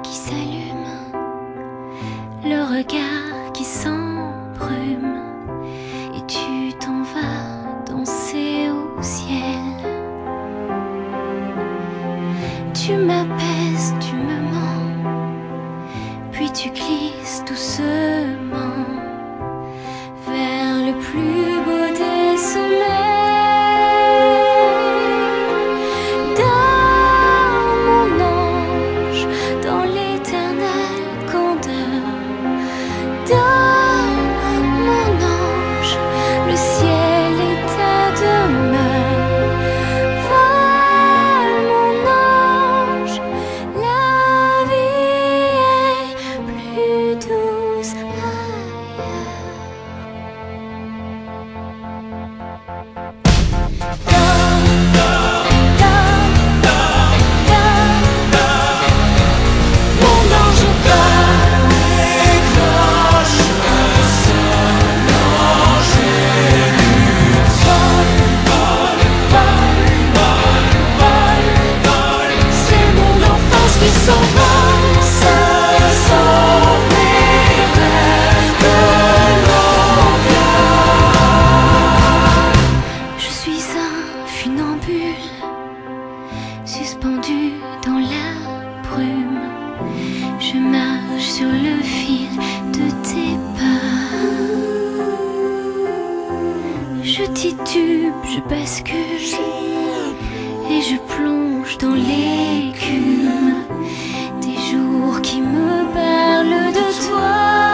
qui s'allume, le regard qui s'embrume, et tu t'en vas danser au ciel. Tu m'apaises, tu me mens, puis tu glisses doucement vers le plus beau des sommets. Suspendu dans la brume, je marche sur le fil de tes pas. Je titube, je bascule et je plonge dans l'écume des jours qui me parlent de toi.